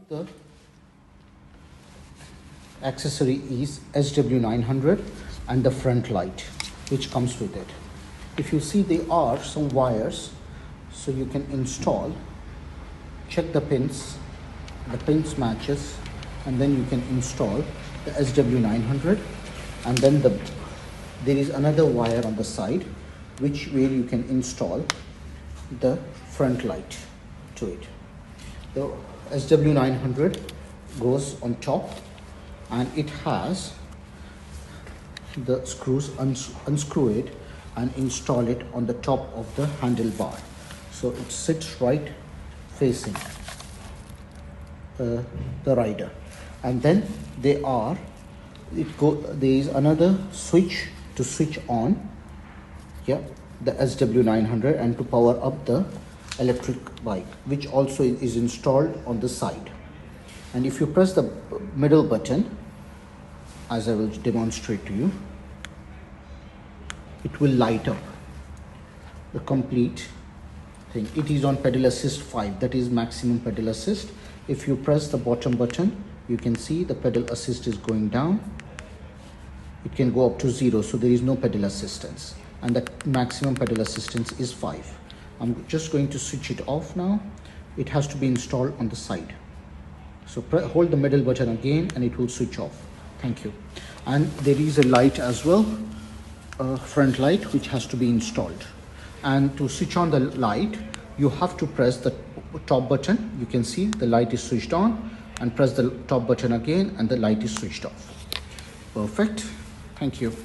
The accessory is SW900 and the front light which comes with it. If you see, there are some wires, so you can install, check the pins matches, and then you can install the SW900. And then there is another wire on the side where you can install the front light to it. The SW900 goes on top, and it has the screws. Unscrew it and install it on the top of the handlebar, so it sits right facing the rider. And then there is another switch to switch on the SW900 and to power up the electric bike, which also is installed on the side. And if you press the middle button, as I will demonstrate to you, it will light up the complete thing. It is on pedal assist 5, that is maximum pedal assist. If you press the bottom button, you can see the pedal assist is going down. It can go up to 0, so there is no pedal assistance, and the maximum pedal assistance is 5. I'm just going to switch it off now. It has to be installed on the side, so hold the middle button again and it will switch off. Thank you. And there is a light as well, front light, which has to be installed. And to switch on the light, you have to press the top button. You can see the light is switched on, and press the top button again and the light is switched off. Perfect. Thank you.